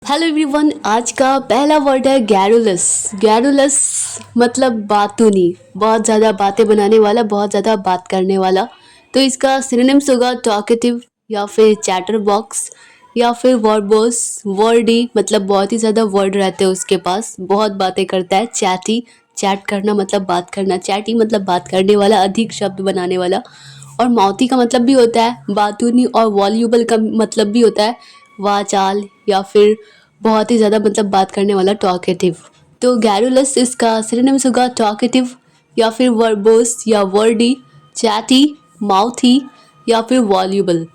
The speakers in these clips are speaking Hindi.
Hello everyone. आज का पहला वर्ड है गैरुलस। गैरुलस मतलब बातूनी, बहुत ज़्यादा बातें बनाने वाला, बहुत ज़्यादा बात करने वाला। तो इसका सिनोनिम्स होगा टॉकेटिव या फिर चैटर बॉक्स या फिर वर्बोस। वर्डी मतलब बहुत ही ज़्यादा वर्ड रहते हैं उसके पास, बहुत बातें करता है। चैटी, चैट करना मतलब बात करना। चैटी मतलब बात करने वाला, अधिक शब्द बनाने वाला। और माउथी का मतलब भी होता है बातूनी, और वॉल्यूबल का मतलब भी होता है वाचाल या फिर बहुत ही ज़्यादा मतलब बात करने वाला, टॉकेटिव। तो गैरुलस इसका सिनोनिम्स होगा टॉकेटिव या फिर वर्बोस या वर्डी, चैटी, माउथी या फिर वॉल्यूबल।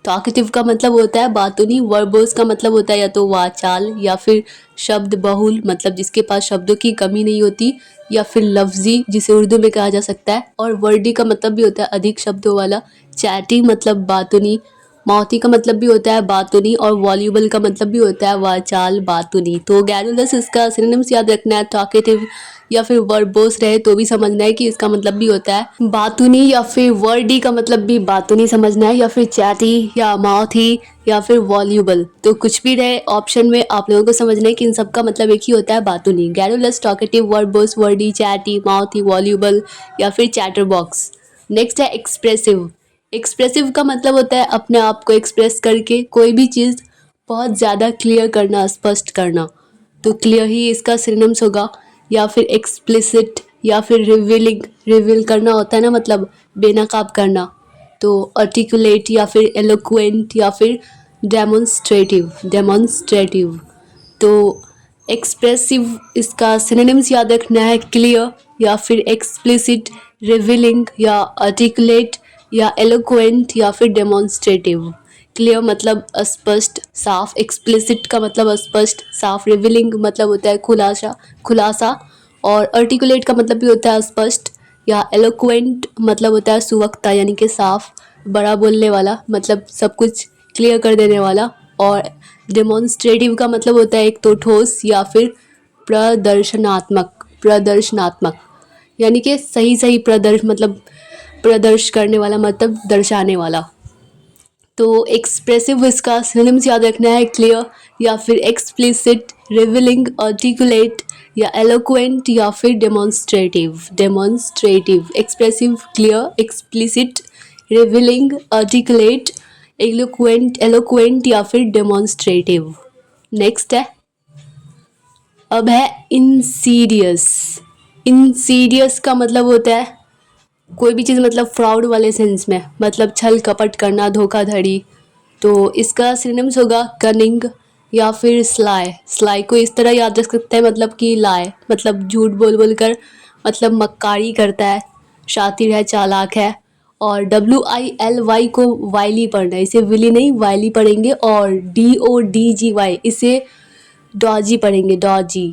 टॉकेटिव का मतलब होता है बातूनी, वर्बोस का मतलब होता है या तो वाचाल या फिर शब्द बहुल, मतलब जिसके पास शब्दों की कमी नहीं होती, या फिर लफ्जी जिसे उर्दू में कहा जा सकता है। और वर्डी का मतलब भी होता है अधिक शब्दों वाला। चैटी मतलब बातूनी, माउथी का मतलब भी होता है बातूनी, और वॉल्यूबल का मतलब भी होता है वाचाल, बातूनी। तो गैरुलस इसका सिनोनिम्स याद रखना है। टॉकेटिव या फिर वर्बोस रहे तो भी समझना है कि इसका मतलब भी होता है बातूनी, या फिर वर्डी का मतलब भी बातूनी समझना है, या फिर चैटी या माउथी या फिर वॉल्यूबल। तो कुछ भी रहे ऑप्शन में आप लोगों को समझना है कि इन सब का मतलब एक ही होता है, बातूनी। Garrulous, talkative, verbose, wordy, chatty, mouthy, voluble या फिर चैटर बॉक्स। नेक्स्ट है एक्सप्रेसिव। एक्सप्रेसिव का मतलब होता है अपने आप को एक्सप्रेस करके कोई भी चीज़ बहुत ज़्यादा क्लियर करना, स्पष्ट करना। तो क्लियर ही इसका सिनोनिम्स होगा, या फिर एक्सप्लिसिट या फिर रिवीलिंग। रिवील करना होता है ना, मतलब बेनकाब करना। तो आर्टिकुलेट या फिर एलोक्वेंट या फिर डेमोन्स्ट्रेटिव। डेमोन्स्ट्रेटिव। तो एक्सप्रेसिव इसका सिनोनिम्स याद रखना है क्लियर या फिर एक्सप्लिसिट, रिवीलिंग या आर्टिकुलेट या एलोक्वेंट या फिर डेमोन्स्ट्रेटिव। क्लियर मतलब स्पष्ट साफ, एक्सप्लिसिट का मतलब स्पष्ट साफ, रिवीलिंग मतलब होता है खुलासा खुलासा, और आर्टिकुलेट का मतलब भी होता है स्पष्ट, या एलोक्वेंट मतलब होता है सुवक्ता यानी कि साफ बड़ा बोलने वाला, मतलब सब कुछ क्लियर कर देने वाला। और डेमोन्स्ट्रेटिव का मतलब होता है एक तो ठोस या फिर प्रदर्शनात्मक। प्रदर्शनात्मक यानी कि सही सही प्रदर्श मतलब प्रदर्श करने वाला, मतलब दर्शाने वाला। तो एक्सप्रेसिव इसका सिनोनिम्स याद रखना है क्लियर या फिर एक्सप्लिसिट, रिवीलिंग, आर्टिकुलेट या एलोक्वेंट या फिर demonstrative. Demonstrative, expressive, clear, explicit, revealing, articulate, eloquent या फिर डेमोन्स्ट्रेटिव। नेक्स्ट है, अब है इंसीडियस। इंसीडियस का मतलब होता है कोई भी चीज़, मतलब फ्रॉड वाले सेंस में, मतलब छल कपट करना, धोखाधड़ी। तो इसका सिनोनिम्स होगा कनिंग या फिर स्लाई। स्लाई को इस तरह याद रख सकते हैं, मतलब कि लाई मतलब झूठ बोल बोल कर, मतलब मक्कारी करता है, शातिर है, चालाक है। और WILY को वाइली पढ़ना है, इसे विली नहीं वाइली पढ़ेंगे। और DODGY इसे डॉजी पढ़ेंगे, डॉजी।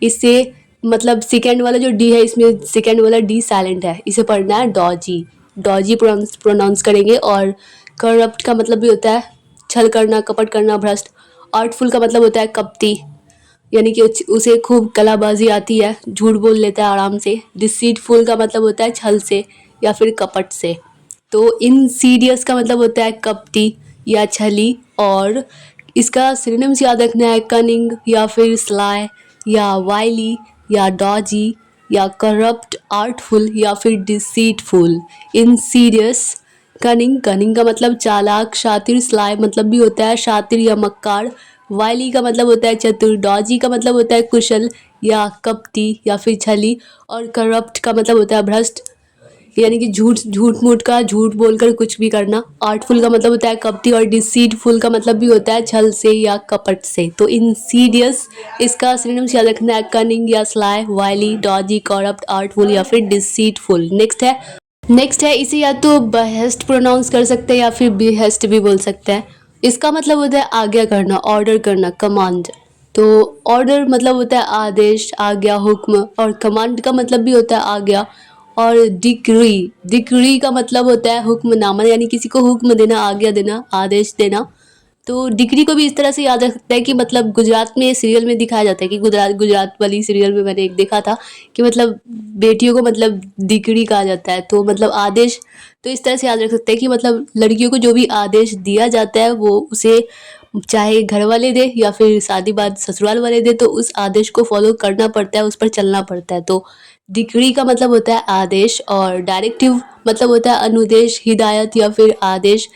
इससे मतलब सेकेंड वाला जो डी है, इसमें सेकेंड वाला डी साइलेंट है, इसे पढ़ना है डॉजी। डॉजी प्रोनाउंस करेंगे। और करप्ट का मतलब भी होता है छल करना, कपट करना, भ्रष्ट। आर्टफुल का मतलब होता है कपटी, यानी कि उसे खूब कलाबाजी आती है, झूठ बोल लेता है आराम से। डिसीटफुल का मतलब होता है छल से या फिर कपट से। तो इनसीडियस का मतलब होता है कपटी या छली। और इसका सिनोनिम्स याद रखना है कनिंग या फिर स्लाई या वाइली या डॉजी या करप्ट, आर्टफुल या फिर डिसीटफुल। इनसीडियस, कनिंग, कनिंग का मतलब चालाक, शातिर, स्लाई मतलब भी होता है शातिर या मक्कार। वाइली का मतलब होता है चतुर। डॉजी का मतलब होता है कुशल या कपटी या फिर छली। और करप्ट का मतलब होता है भ्रष्ट, यानी कि झूठ झूठ मूठ का, झूठ बोलकर कुछ भी करना। आर्टफुल का मतलब होता है कपटी। और डिसीटफुल का मतलब भी होता है छल से या कपट से। तो इंसीडियस इसका सिनोनिम्स याद रखना है कनिंग या स्लाई, वाइली, डॉजी, करप्ट, आर्टफुल या फिर डिसीटफुल। नेक्स्ट है इसे या तो बहेस्ट प्रोनाउंस कर सकते हैं या फिर बिहेस्ट भी बोल सकते हैं। इसका मतलब होता है आज्ञा करना, ऑर्डर करना, कमांड। तो ऑर्डर मतलब होता है आदेश, आज्ञा, हुक्म। और कमांड का मतलब भी होता है आज्ञा। और डिक्री, डिक्री का मतलब होता है हुक्मनामा, यानी किसी को हुक्म देना, आज्ञा देना, आदेश देना। तो डिग्री को भी इस तरह से याद रख सकते हैं कि मतलब गुजरात में सीरियल में दिखाया जाता है कि गुजरात गुजरात वाली सीरियल में मैंने एक देखा था कि मतलब बेटियों को मतलब डिग्री कहा जाता है, तो मतलब आदेश। तो इस तरह से याद रख सकते हैं कि मतलब लड़कियों को जो भी आदेश दिया जाता है वो उसे चाहे घर वाले दे या फिर शादी बाद ससुराल वाले दे, तो उस आदेश को फॉलो करना पड़ता है, उस पर चलना पड़ता है। तो डिक्री का मतलब होता है आदेश, और डायरेक्टिव मतलब होता है अनुदेश, हिदायत या फिर आदेश,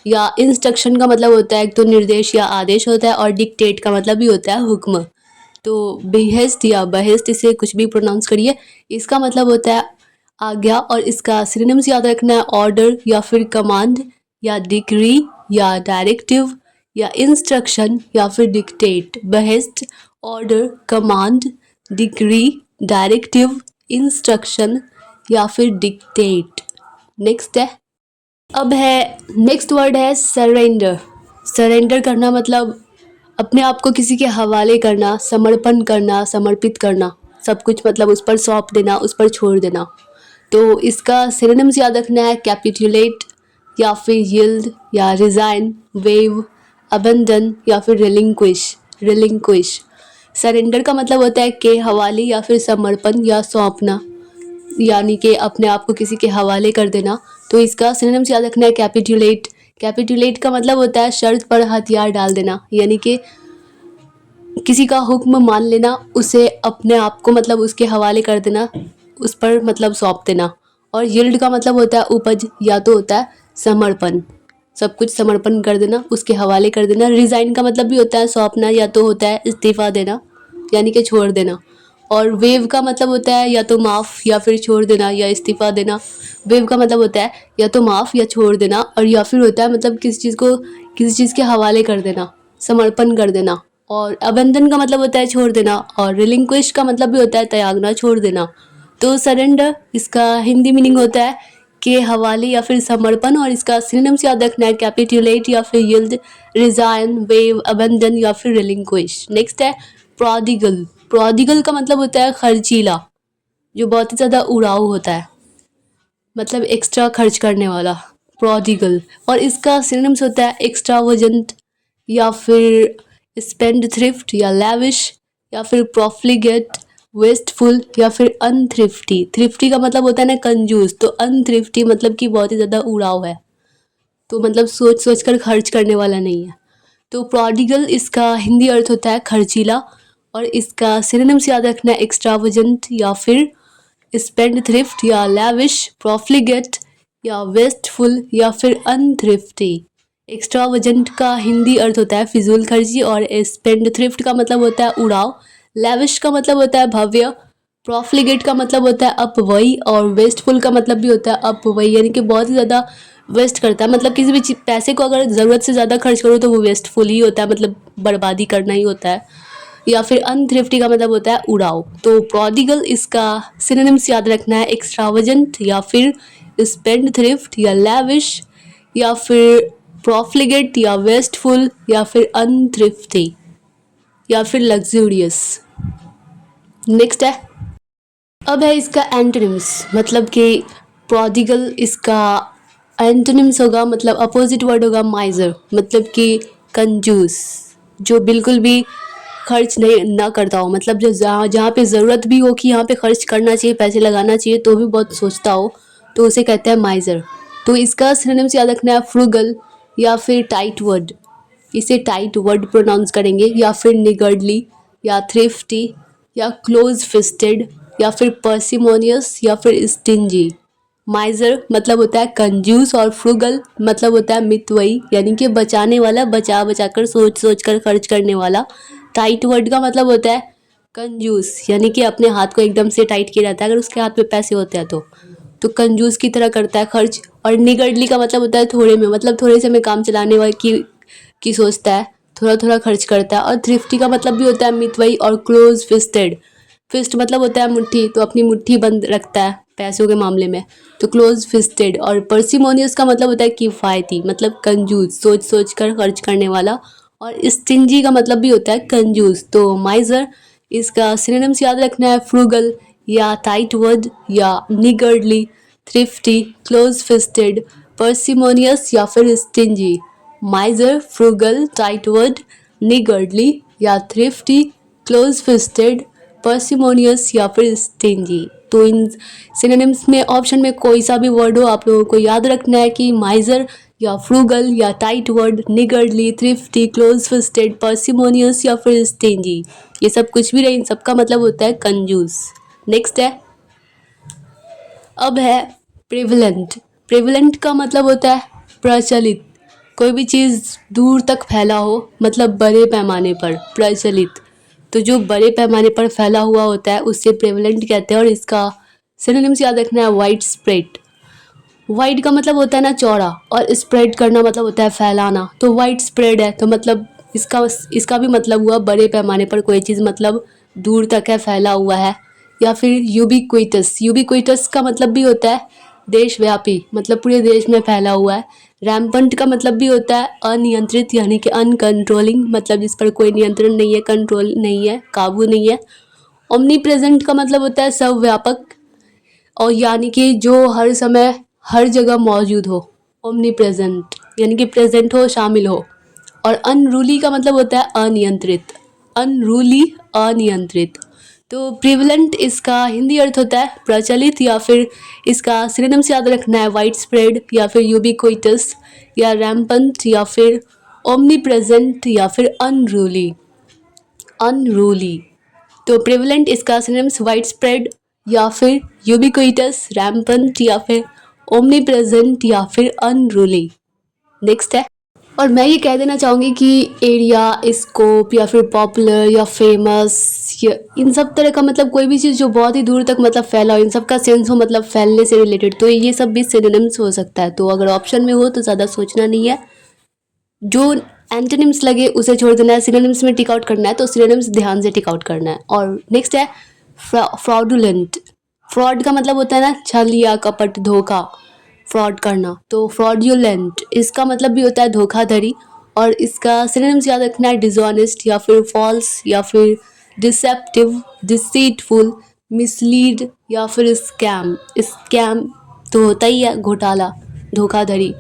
या इंस्ट्रक्शन का मतलब होता है एक तो निर्देश या आदेश होता है, और डिक्टेट का मतलब भी होता है हुक्म। तो बेहेस्त या बहेस्त, इसे कुछ भी प्रोनाउंस करिए, इसका मतलब होता है आज्ञा, और इसका सिनोनिम्स याद रखना है ऑर्डर या फिर कमांड या डिक्री या डायरेक्टिव या इंस्ट्रक्शन या फिर dictate. Behest, order, command, decree, directive, instruction या फिर डिक्टेट। नेक्स्ट है, अब है नेक्स्ट वर्ड है सरेंडर। सरेंडर करना मतलब अपने आप को किसी के हवाले करना, समर्पण करना, समर्पित करना, सब कुछ मतलब उस पर सौंप देना, उस पर छोड़ देना। तो इसका सिनोनिम्स याद रखना है कैपिटुलेट या फिर यील्ड या रिजाइन, वेव, अबंडन या फिर रिलिंक्विश। रिलिंक्विश, सरेंडर का मतलब होता है के हवाले या फिर समर्पण या सौंपना, यानी कि अपने आप को किसी के हवाले कर देना। तो इसका सिनोनिम्स याद रखना है कैपिटुलेट। कैपिटुलेट का मतलब होता है शर्त पर हथियार डाल देना, यानी कि किसी का हुक्म मान लेना, उसे अपने आप को मतलब उसके हवाले कर देना, उस पर मतलब सौंप देना। और यील्ड का मतलब होता है उपज, या तो होता है समर्पण, सब कुछ समर्पण कर देना, उसके हवाले कर देना। रिजाइन का मतलब भी होता है सौंपना, या तो होता है इस्तीफा देना, यानी कि छोड़ देना। और वेव का मतलब होता है या तो माफ़ या फिर छोड़ देना या इस्तीफा देना। वेव का मतलब होता है या तो माफ़ या छोड़ देना, और या फिर होता है मतलब किसी चीज़ को किसी चीज़ के हवाले कर देना, समर्पण कर देना। और अबंधन का मतलब होता है छोड़ देना, और रिलिंक्विश का मतलब भी होता है त्यागना, छोड़ देना। तो सरेंडर, इसका हिंदी मीनिंग होता है के हवाले या फिर समर्पण, और इसका सिनोनिम्स याद रखना है कैपिटुलेट या फिर यील्ड, रिजाइन, वेव, अबंधन या फिर रिलिंक्विश। नेक्स्ट है प्रोडिगल। प्रोडिगल का मतलब होता है खर्चीला, जो बहुत ही ज़्यादा उड़ाऊ होता है, मतलब एक्स्ट्रा खर्च करने वाला, प्रोडिगल। और इसका सिनोनिम्स होता है एक्स्ट्रावजेंट या फिर स्पेंड थ्रिफ्ट या लैविश या फिर प्रोफ्लिगेट, वेस्टफुल या फिर अनथ्रिफ्टी। थ्रिफ्टी का मतलब होता है ना कंजूस, तो अनथ्रिफ्टी मतलब कि बहुत ही ज़्यादा उड़ाव है, तो मतलब सोच सोच कर खर्च करने वाला नहीं है। तो प्रोडिगल, इसका हिंदी अर्थ होता है खर्चीला, और इसका सिनोनिम्स याद रखना है एक्स्ट्रावजेंट या फिर स्पेंड थ्रिफ्ट या लैविश, प्रोफ्लिगेट या वेस्टफुल या फिर अनथ्रिफ्टी। एक्स्ट्रावजेंट का हिंदी अर्थ होता है फिजूल खर्ची, और स्पेंड थ्रिफ्ट का मतलब होता है उड़ाव, लैविश का मतलब होता है भव्य, प्रोफ्लिगेट का मतलब होता है अपव्यय, और वेस्टफुल का मतलब भी होता है अपव्यय, यानी कि बहुत ही ज़्यादा वेस्ट करता है। मतलब किसी भी पैसे को अगर ज़रूरत से ज़्यादा खर्च करो तो वो वेस्टफुल ही होता है, मतलब बर्बादी करना ही होता है। या फिर अनथ्रिफ्टी का मतलब होता है उड़ाव। तो प्रोडिगल, इसका सिनोनिम्स याद रखना है एक्स्ट्रावजेंट या फिर स्पेंड थ्रिफ्ट या लैविश या फिर प्रोफ्लिगेट या वेस्टफुल या फिर अनथ्रिफ्टी या फिर लग्जूरियस। नेक्स्ट है, अब है इसका एंटोनिम्स, मतलब कि प्रोडिगल, इसका एंटोनिम्स होगा मतलब अपोजिट वर्ड होगा माइजर, मतलब कि कंजूस, जो बिल्कुल भी खर्च नहीं ना करता हो, मतलब जो जहाँ जहाँ पे ज़रूरत भी हो कि यहाँ पे खर्च करना चाहिए, पैसे लगाना चाहिए, तो भी बहुत सोचता हो, तो उसे कहते हैं माइजर। तो इसका सिनोनिम्स याद रखना है फ्रूगल या फिर टाइट वर्ड, इसे टाइट वर्ड प्रोनाउंस करेंगे, या फिर निगर्डली या थ्रिफ्टी या क्लोज फिस्टेड या फिर पर्सिमोनियस या फिर स्टिंजी। माइजर मतलब होता है कंजूस, और फ्रूगल मतलब होता है मितव्ययी, यानी कि बचाने वाला, बचा बचा कर सोच सोच कर खर्च करने वाला। टाइट वर्ड का मतलब होता है कंजूस, यानी कि अपने हाथ को एकदम से टाइट किया रहता है अगर उसके हाथ में पैसे होते हैं तो कंजूस की तरह करता है खर्च। और निगर्डली का मतलब होता है थोड़े में, मतलब थोड़े से में काम चलाने वाले की सोचता है, थोड़ा थोड़ा खर्च करता है। और थ्रिफ्टी का मतलब भी होता है मितव्ययी। और क्लोज फिस्टेड, फिस्ट मतलब होता है मुट्ठी, तो अपनी मुट्ठी बंद रखता है पैसों के मामले में, तो क्लोज फिस्टेड। और पर्सिमोनियस का मतलब होता है किफ़ायती, मतलब कंजूस, सोच सोच कर खर्च करने वाला। और स्टिंजी का मतलब भी होता है कंजूस। तो माइजर, इसका सिनोनिम्स याद रखना है फ्रूगल या टाइट वर्ड या niggardly, thrifty, close fisted, parsimonious या फिर स्टिंजी। माइजर, फ्रूगल, टाइट वर्ड, निगर्डली या थ्रिफ्टी, क्लोज फिस्टेड, पर्सिमोनियस या फिर स्टिंजी। तो इन सिनोनिम्स में ऑप्शन में कोई सा भी वर्ड हो, आप लोगों को याद रखना है कि माइजर या फ्रूगल या टाइट वर्ड, niggardly, thrifty, close fisted, parsimonious या फिर स्टिंजी। ये सब कुछ भी नहीं, इन सबका मतलब होता है कंजूस। नेक्स्ट है, अब है प्रेवलेंट। प्रेवलेंट का मतलब होता है प्रचलित, कोई भी चीज़ दूर तक फैला हो, मतलब बड़े पैमाने पर प्रचलित। तो जो बड़े पैमाने पर फैला हुआ होता है उससे प्रेवलेंट कहते हैं। और इसका सिनोनिम्स याद रखना है, वाइड स्प्रेड। वाइड का मतलब होता है ना चौड़ा, और स्प्रेड करना मतलब होता है फैलाना। तो वाइड स्प्रेड है तो मतलब इसका इसका भी मतलब हुआ बड़े पैमाने पर कोई चीज़ मतलब दूर तक है, फैला हुआ है। या फिर यूबिक्विटस। यूबिक्विटस का मतलब भी होता है देशव्यापी, मतलब पूरे देश में फैला हुआ है। रैम्पंट का मतलब भी होता है अनियंत्रित, यानी कि अनकंट्रोलिंग, मतलब जिस पर कोई नियंत्रण नहीं है, कंट्रोल नहीं है, काबू नहीं है। ओमनी प्रेजेंट का मतलब होता है सर्वव्यापक, और यानी कि जो हर समय हर जगह मौजूद हो। ओमनी प्रेजेंट यानी कि प्रेजेंट हो, शामिल हो। और अनरूली का मतलब होता है अनियंत्रित, अनरूली, अनियंत्रित। तो प्रिवलेंट इसका हिंदी अर्थ होता है प्रचलित, या फिर इसका सिनोनिम्स याद रखना है, वाइड स्प्रेड या फिर यूबिक्विटस या रैम्पंट या फिर ओमनी प्रेजेंट या फिर अनरूली, अनरूली। तो प्रेवलेंट इसका सिनोनिम्स वाइड स्प्रेड या फिर यूबिक्विटस, रैम्पंट या फिर ओमनी प्रेजेंट या फिर अनरूली। नेक्स्ट है, और मैं ये कह देना चाहूँगी कि एरिया, स्कोप या फिर पॉपुलर या फेमस, या इन सब तरह का मतलब कोई भी चीज़ जो बहुत ही दूर तक मतलब फैला हो, इन सब का सेंस हो मतलब फैलने से रिलेटेड, तो ये सब भी सिनोनिम्स हो सकता है। तो अगर ऑप्शन में हो तो ज़्यादा सोचना नहीं है, जो एंटोनिम्स लगे उसे छोड़ देना है, सिनोनिम्स में टिक आउट करना है तो सिनोनिम्स ध्यान से टिक आउट करना है। और नेक्स्ट है फ्रॉडुलेंट। फ्रॉड का मतलब होता है ना छल या कपट, धोखा, फ्रॉड करना। तो फ्रॉडुलेंट इसका मतलब भी होता है धोखाधड़ी, और इसका सिनोनिम्स याद रखना है डिसऑनेस्ट या फिर फॉल्स या फिर डिसेप्टिव, डिसीटफुल, मिसलीड या फिर स्कैम। स्कैम तो होता ही है घोटाला, धोखाधड़ी।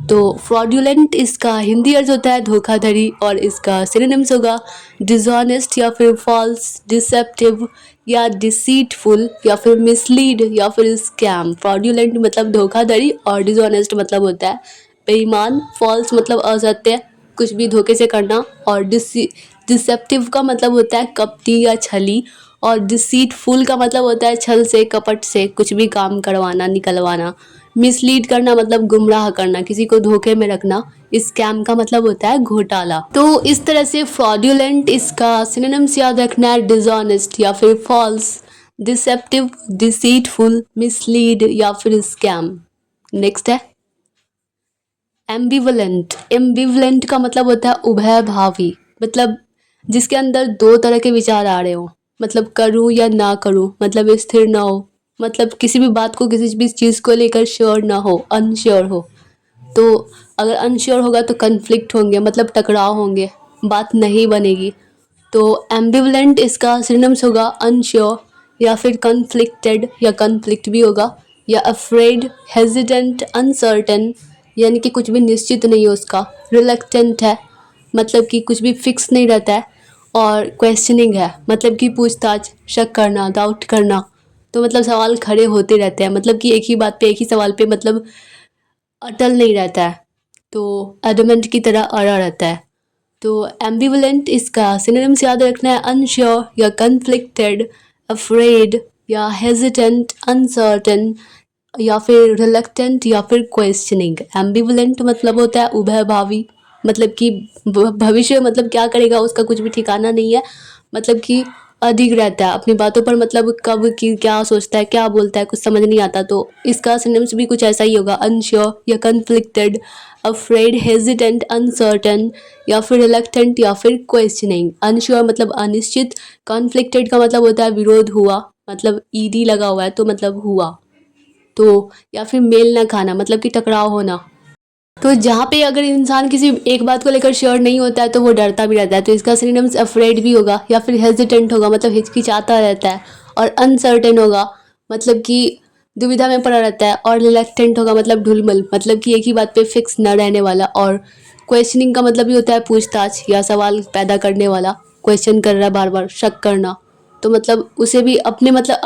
तो फ्रॉडुलेंट इसका हिंदी अर्थ होता है धोखाधड़ी, और इसका सिनोनिम्स होगा डिसऑनेस्ट या फिर फॉल्स, डिसेप्टिव या डिसीटफुल या फिर मिसलीड या फिर स्कैम। फ्रॉडुलेंट मतलब धोखाधड़ी और डिसऑनेस्ट मतलब होता है बेईमान, फॉल्स मतलब असत्य, कुछ भी धोखे से करना, और डिसेप्टिव का मतलब होता है कपटी या छली, और डिसीटफुल का मतलब होता है छल से, कपट से कुछ भी काम करवाना, निकलवाना। मिसलीड करना मतलब गुमराह करना, किसी को धोखे में रखना। स्कैम का मतलब होता है घोटाला। तो इस तरह से फ्रॉडुलेंट इसका सिनोनिम्स याद रखना है डिसऑनेस्ट या फिर फॉल्स, डिसेप्टिव, डिसीटफुल, मिसलीड या फिर स्कैम। नेक्स्ट है एम्बिवलेंट। एम्बिवलेंट का मतलब होता है उभयभावी, मतलब जिसके अंदर दो तरह के विचार आ रहे हो, मतलब करूँ या ना करूँ, मतलब स्थिर ना हो, मतलब किसी भी बात को, किसी भी चीज़ को लेकर श्योर ना हो, अनश्योर हो। तो अगर अनश्योर होगा तो कन्फ्लिक्ट होंगे, मतलब टकराव होंगे, बात नहीं बनेगी। तो एम्बिवलेंट इसका सिनोनिम्स होगा अनश्योर या फिर कन्फ्लिक्टेड, या कन्फ्लिक्ट भी होगा, या अफ्रेड, हेजिटेंट, अनसर्टेन, यानी कि कुछ भी निश्चित नहीं है उसका। रिलक्टेंट है, मतलब कि कुछ भी फिक्स नहीं रहता है। और क्वेश्चनिंग है, मतलब कि पूछताछ, शक करना, डाउट करना। तो मतलब सवाल खड़े होते रहते हैं, मतलब कि एक ही बात पे, एक ही सवाल पे मतलब अटल नहीं रहता है, तो एडमेंट की तरह अड़ा रहता है। तो एम्बिवलेंट इसका सिनोनिम्स याद रखना है अनश्योर या कन्फ्लिक्टेड, अफ्रेड या हेजिटेंट, अनसर्टेन या फिर रिलक्टेंट या फिर क्वेश्चनिंग। एम्बिवलेंट मतलब होता है उभयभावी, मतलब कि भविष्य मतलब क्या करेगा उसका कुछ भी ठिकाना नहीं है, मतलब कि अधिक रहता है अपनी बातों पर, मतलब कब की क्या सोचता है, क्या बोलता है, कुछ समझ नहीं आता। तो इसका सिनोनिम्स भी कुछ ऐसा ही होगा, अनश्योर या कन्फ्लिक्टेड, अफ्रेड, हेजिटेंट, अनसर्टन या फिर रिलक्टेंट या फिर क्वेश्चनिंग। अनश्योर मतलब अनिश्चित, कॉन्फ्लिक्टेड का मतलब होता है विरोध हुआ, मतलब ईडी लगा हुआ है तो मतलब हुआ। तो या फिर मेल ना खाना, मतलब कि टकराव होना। तो जहाँ पे अगर इंसान किसी एक बात को लेकर श्योर नहीं होता है तो वो डरता भी रहता है, तो इसका सिनोनिम्स अफ्रेड भी होगा, या फिर हेजिटेंट होगा, मतलब हिचकिचाता रहता है। और अनसर्टेन होगा, मतलब कि दुविधा में पड़ा रहता है। और रिलक्टेंट होगा मतलब ढुलमुल, मतलब कि एक ही बात पे फिक्स न रहने वाला। और क्वेश्चनिंग का मतलब भी होता है पूछताछ या सवाल पैदा करने वाला, क्वेश्चन कर रहा है बार बार, शक करना। तो मतलब उसे भी अपने मतलब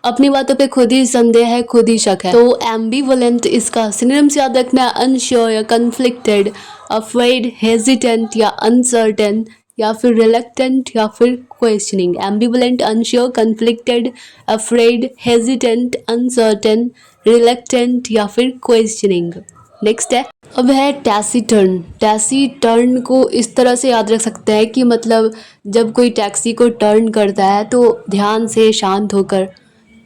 अपनी बातों पे खुद ही संदेह है, खुद ही शक है। तो एम्बिवलेंट इसका सिनोनिम्स याद रखना है अनश्योर या कन्फ्लिक्टेड, अफ्रेड, हेजिटेंट या अनसर्टेन, या फिर रिलक्टेंट या फिर questioning. Ambivalent, unsure, conflicted, afraid, hesitant, uncertain, reluctant या फिर क्वेश्चनिंग। नेक्स्ट है, अब है टैसीटर्न। टैसीटर्न को इस तरह से याद रख सकते हैं कि मतलब जब कोई टैक्सी को टर्न करता है तो ध्यान से, शांत होकर,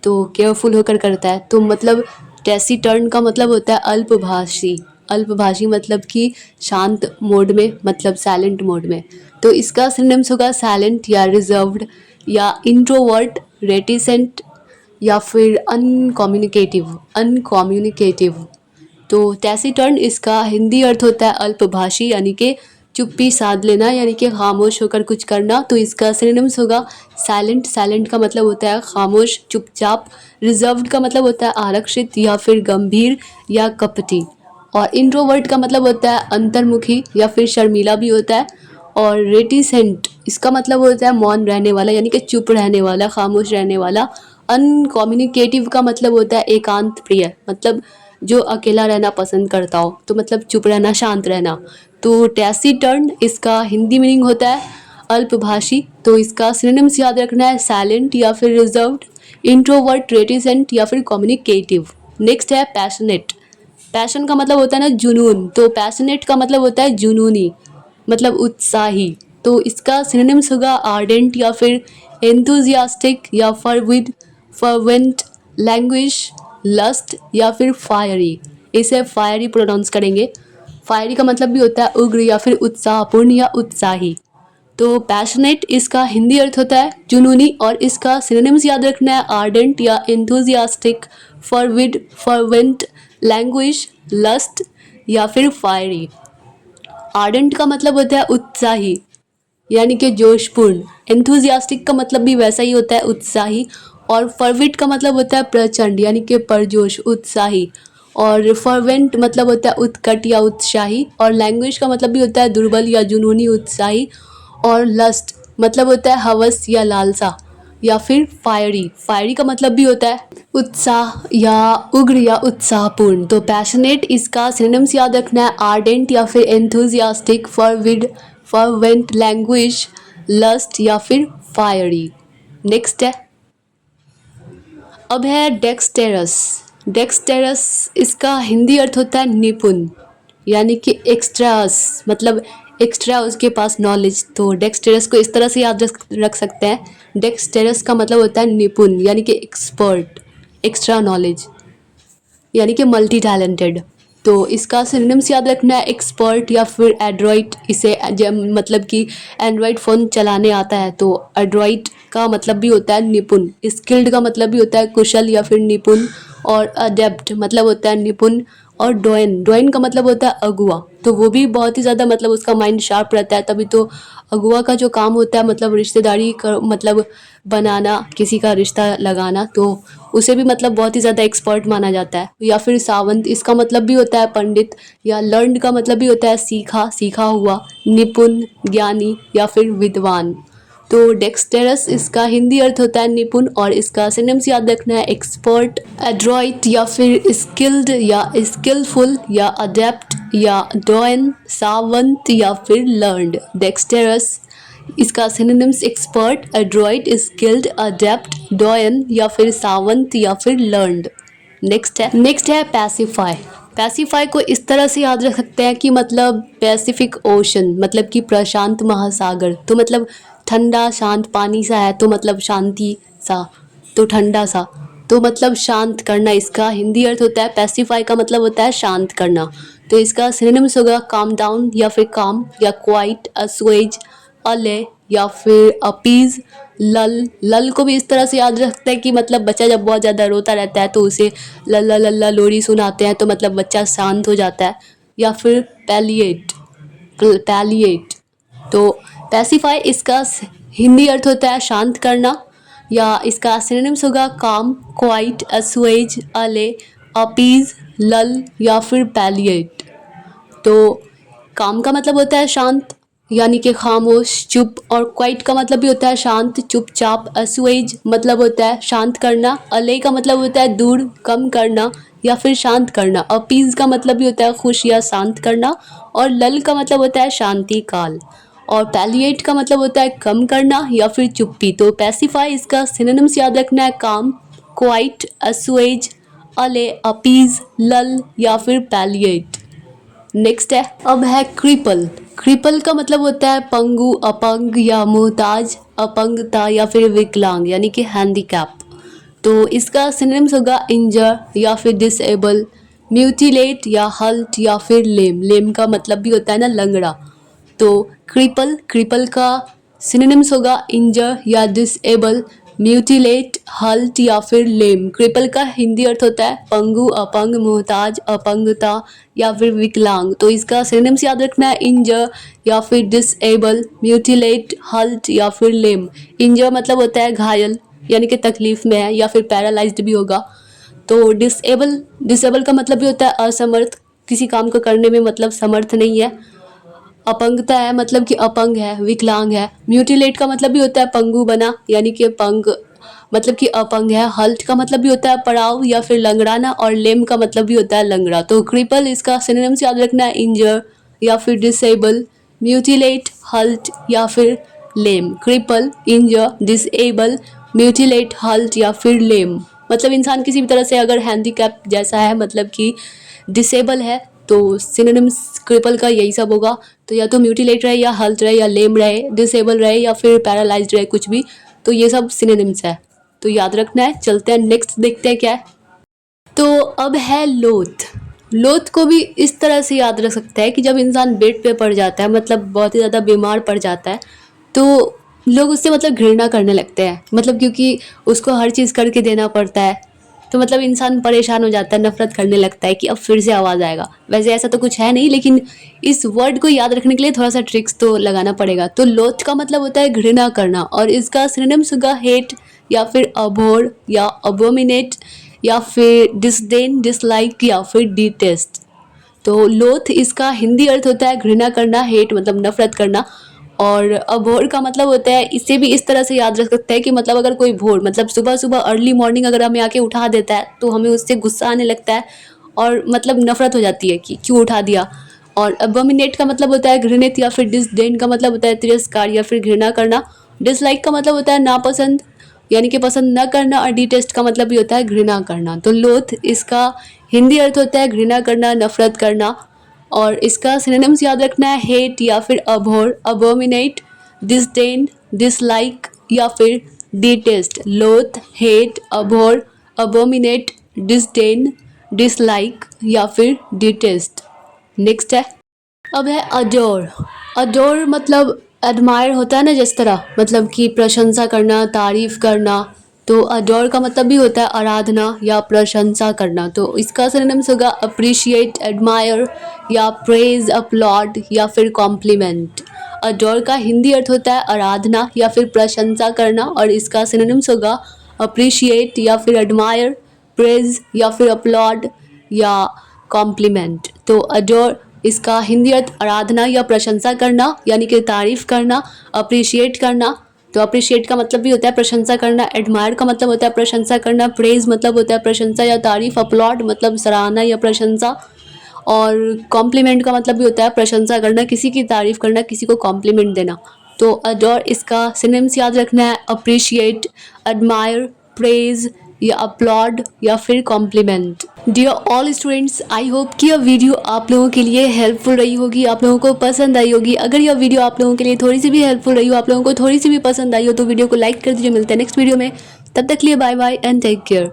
तो केयरफुल होकर करता है। तो मतलब टैसीटर्न का मतलब होता है अल्पभाषी। अल्पभाषी मतलब कि शांत मोड में, मतलब साइलेंट मोड में। तो इसका सिनोनिम्स होगा साइलेंट या रिजर्व्ड या इंट्रोवर्ट, रेटिसेंट या फिर अनकम्युनिकेटिव। अनकम्युनिकेटिव। तो टैसीटर्न इसका हिंदी अर्थ होता है अल्पभाषी, यानी कि चुप्पी साध लेना, यानी कि खामोश होकर कुछ करना। तो इसका सिनोनिम्स होगा साइलेंट। साइलेंट का मतलब होता है खामोश, चुपचाप। रिजर्व्ड का मतलब होता है आरक्षित या फिर गंभीर या कपटी। और इंट्रोवर्ट का मतलब होता है अंतर्मुखी या फिर शर्मीला भी होता है। और रेटिसेंट इसका मतलब होता है मौन रहने वाला, यानी कि चुप रहने वाला, खामोश रहने वाला। अनकम्युनिकेटिव का मतलब होता है एकांत प्रिय, मतलब जो अकेला रहना पसंद करता हो, तो मतलब चुप रहना, शांत रहना। तो टैसीटर्न इसका हिंदी मीनिंग होता है अल्पभाषी। तो इसका सिनोनिम्स याद रखना है साइलेंट या फिर रिजर्व्ड, इंट्रोवर्ट, रेटिसेंट या फिर कम्युनिकेटिव। नेक्स्ट है पैशनेट। पैशन का मतलब होता है ना जुनून, तो पैशनेट का मतलब होता है जुनूनी, मतलब उत्साही। तो इसका सिनोनिम्स होगा आर्डेंट या फिर एंथुजियास्टिक या फरविड, फर्वेंट, लैंग्विश, लस्ट या फिर फायरी। इसे फायरी प्रोनाउंस करेंगे। फायरी का मतलब भी होता है उग्र या फिर उत्साहपूर्ण या उत्साही। तो पैशनेट इसका हिंदी अर्थ होता है जुनूनी, और इसका सिनोनिम्स याद रखना है आर्डेंट या एंथुजियास्टिक, फरविड, फर्वेंट, लैंग्विश, लस्ट या फिर फायरी। आर्डेंट का मतलब होता है उत्साही, यानी कि जोशपूर्ण। एंथुजियास्टिक का मतलब भी वैसा ही होता है, उत्साही। और फर्विट का मतलब होता है प्रचंड, यानी कि परजोश, उत्साही। और फर्वेंट मतलब होता है उत्कट या उत्साही। और लैंग्वेज का मतलब भी होता है दुर्बल या जुनूनी, उत्साही। और लस्ट मतलब होता है हवस या लालसा। या फिर फायरी, फायरी का मतलब भी होता है उत्साह या उग्र या उत्साहपूर्ण। तो पैशनेट इसका सिनोनिम्स याद रखना है आर्डेंट या फिर एंथुजियास्टिक, फरविड, फर्वेंट, लैंग्वेज, लस्ट या फिर फायरी। नेक्स्ट है, अब है डेक्सटेरस। डेक्सटेरस इसका हिंदी अर्थ होता है निपुण, यानी कि एक्स्ट्रास, मतलब एक्स्ट्रा उसके पास नॉलेज। तो डेक्सटेरस को इस तरह से याद रख सकते हैं। डेक्सटेरस का मतलब होता है निपुण, यानी कि एक्सपर्ट, एक्स्ट्रा नॉलेज, यानी कि मल्टी टैलेंटेड। तो इसका सिनोनिम्स याद रखना है एक्सपर्ट या फिर एड्रॉइट। इसे मतलब कि एंड्रॉइड फ़ोन चलाने आता है, तो एड्रॉइट का मतलब भी होता है निपुण। स्किल्ड का मतलब भी होता है कुशल या फिर निपुण। और अडेप्ट मतलब होता है निपुण। और डोइन, डोइन का मतलब होता है अगुआ, तो वो भी बहुत ही ज़्यादा, मतलब उसका माइंड शार्प रहता है। तभी तो अगुआ का जो काम होता है, मतलब रिश्तेदारी का, मतलब बनाना, किसी का रिश्ता लगाना, तो उसे भी मतलब बहुत ही ज़्यादा एक्सपर्ट माना जाता है। या फिर सावंत, इसका मतलब भी होता है पंडित। या लर्नड का मतलब भी होता है सीखा, सीखा हुआ। निपुण, ज्ञानी या फिर विद्वान। तो डेक्सटेरस इसका हिंदी अर्थ होता है निपुण, और इसका सिनोनिम्स याद रखना है एक्सपर्ट, एड्रॉइट या फिर स्किल्ड या स्किलफुल या अडेप्ट या डोइन, सावंत या फिर लर्नड। डेक्सटेरस इसका synonyms expert, adroit, skilled, adept, doyen या फिर सावंत या फिर लर्नड। नेक्स्ट है पैसिफाई। पैसिफाई को इस तरह से याद रख सकते हैं कि मतलब पैसिफिक ओशन, मतलब कि प्रशांत महासागर। तो मतलब ठंडा शांत पानी सा है, तो मतलब शांति सा, तो ठंडा सा, तो मतलब शांत करना। इसका हिंदी अर्थ होता है पैसिफाई का मतलब होता है शांत करना। तो इसका सिनोनिम्स होगा काम डाउन या फिर काम, या क्वाइट, असुएज, अले या फिर अपीज, लल। लल को भी इस तरह से याद रखते हैं कि मतलब बच्चा जब बहुत ज़्यादा रोता रहता है तो उसे लल्ला लल्ला लोरी सुनाते हैं, तो मतलब बच्चा शांत हो जाता है। या फिर पैलिएट, पैलिएट। तो पैसिफाई इसका हिंदी अर्थ होता है शांत करना, या इसका सिनोनिम्स होगा काम, क्वाइट, असुएज, अले, अपीज, लल या फिर पैलिएट। तो काम का मतलब होता है शांत, यानी कि खामोश, चुप। और क्वाइट का मतलब भी होता है शांत, चुपचाप। असुएज मतलब होता है शांत करना। अले का मतलब होता है दूर, कम करना या फिर शांत करना। अपीज का मतलब भी होता है खुश या शांत करना। और लल का मतलब होता है शांति काल। और पैलिएट का मतलब होता है कम करना या फिर चुप्पी। तो पैसिफाई इसका सिनोनिम्स याद रखना है काम, क्वाइट, असुएज, अले, अपीज, लल या फिर पैलिएट। नेक्स्ट है, अब है क्रिपल। क्रिपल का मतलब होता है पंगु, अपंग या मोहताज, अपंगता या फिर विकलांग यानी कि हैंडीकैप। तो इसका सिनोनिम्स होगा इंजर या फिर डिसेबल, म्यूटिलेट या हल्ट या फिर लेम। लेम का मतलब भी होता है ना लंगड़ा। तो क्रिपल, क्रिपल का सिनोनिम्स होगा इंजर या डिसेबल, म्यूटिलेट, हल्ट या फिर लेम। क्रिपल का हिंदी अर्थ होता है पंगु, अपंग, मोहताज, अपंगता या फिर विकलांग। तो इसका सिनोनिम्स याद रखना है इंजर या फिर डिसेबल, म्यूटिलेट, हल्ट या फिर लेम। इंजर मतलब होता है घायल यानी कि तकलीफ में है, या फिर पैरालाइज्ड भी होगा। तो डिसेबल, डिसेबल का मतलब भी होता है असमर्थ, किसी काम को करने में मतलब समर्थ नहीं है। अपंगता है मतलब कि अपंग है, विकलांग है। म्यूटिलेट का मतलब भी होता है पंगु बना यानी कि पंग मतलब कि अपंग है। हल्ट का मतलब भी होता है पड़ाव या फिर लंगड़ाना। और लेम का मतलब भी होता है लंगड़ा। तो क्रिपल इसका सिनोनिम्स याद रखना है इंजर या फिर डिसेबल, म्यूटिलेट, हल्ट या फिर लेम। क्रिपल, इंजर, डिसेबल, म्यूटिलेट, हल्ट या फिर लेम। मतलब इंसान किसी भी तरह से अगर हैंडीकैप जैसा है, मतलब कि डिसेबल है, तो सिनोनिम्स क्रिपल का यही सब होगा। तो या तो म्यूटिलेट रहे या हल्ट रहे या लेम रहे, डिसेबल रहे या फिर पैरालाइज्ड रहे, कुछ भी। तो ये सब सिनोनिम्स है, तो याद रखना है। चलते हैं नेक्स्ट, देखते हैं क्या है। तो अब है लोथ। लोथ को भी इस तरह से याद रख सकता है कि जब इंसान बेड पे पड़ जाता है, मतलब बहुत ही ज़्यादा बीमार पड़ जाता है, तो लोग उससे मतलब घृणा करने लगते हैं, मतलब क्योंकि उसको हर चीज़ करके देना पड़ता है। तो मतलब इंसान परेशान हो जाता है, नफरत करने लगता है कि अब फिर से आवाज़ आएगा। वैसे ऐसा तो कुछ है नहीं, लेकिन इस वर्ड को याद रखने के लिए थोड़ा सा ट्रिक्स तो लगाना पड़ेगा। तो लोथ का मतलब होता है घृणा करना, और इसका सिनोनिम्स होगा हेट या फिर अबोर या अबोमिनेट या फिर डिसडेन, डिसलाइक या फिर डिटेस्ट। तो लोथ इसका हिंदी अर्थ होता है घृणा करना, हेट मतलब नफरत करना। और अबोर का मतलब होता है, इसे भी इस तरह से याद रख सकते हैं कि मतलब अगर कोई भोर मतलब सुबह सुबह अर्ली मॉर्निंग अगर हमें आके उठा देता है, तो हमें उससे गुस्सा आने लगता है और मतलब नफरत हो जाती है कि क्यों उठा दिया। और अबोमिनेट का मतलब होता है घृणित, या फिर डिसडेन का मतलब होता है तिरस्कार या फिर घृणा करना। डिसलाइक का मतलब होता है नापसंद यानी कि पसंद न करना। और डिटेस्ट का मतलब भी होता है घृणा करना। तो लोथ इसका हिंदी अर्थ होता है घृणा करना, नफरत करना। और इसका सिनोनिम्स याद रखना है हेट या फिर अबोर, अबोमिनेट, डिसडेन, डिसलाइक या फिर डिटेस्ट। लोथ, हेट, अबोर, अबोमिनेट, डिसडेन, डिसलाइक या फिर डिटेस्ट। नेक्स्ट है, अब है अडोर। अडोर मतलब एडमायर होता है ना, जिस तरह मतलब कि प्रशंसा करना, तारीफ करना। तो अडोर का मतलब भी होता है आराधना या प्रशंसा करना। तो इसका सिनोनिम्स होगा अप्रिशिएट, एडमायर या प्रेज, अपलॉड या फिर कॉम्प्लीमेंट। अडोर का हिंदी अर्थ होता है आराधना या फिर प्रशंसा करना, और इसका सिनोनिम्स होगा अप्रिशिएट या फिर एडमायर, प्रेज या फिर अपलॉड या कॉम्प्लीमेंट। तो अडोर इसका हिंदी अर्थ आराधना या प्रशंसा करना यानी कि तारीफ करना, अप्रिशिएट करना। तो अप्रिशिएट का मतलब भी होता है प्रशंसा करना, एडमायर का मतलब होता है प्रशंसा करना, प्रेज मतलब होता है प्रशंसा या तारीफ, अपलॉड मतलब सराहना या प्रशंसा, और कॉम्प्लीमेंट का मतलब भी होता है प्रशंसा करना, किसी की तारीफ करना, किसी को कॉम्प्लीमेंट देना। तो अडोर इसका सिनोनिम्स याद रखना है अप्रिशिएट, एडमायर, प्रेज या अपलॉड या फिर compliment. Dear all students, I hope कि यह वीडियो आप लोगों के लिए हेल्पफुल रही होगी, आप लोगों को पसंद आई होगी। अगर यह वीडियो आप लोगों के लिए थोड़ी सी भी हेल्पफुल रही हो, आप लोगों को थोड़ी सी भी पसंद आई हो, तो वीडियो को लाइक कर दीजिए। मिलते हैं नेक्स्ट वीडियो में, तब तक के लिए bye bye and take care.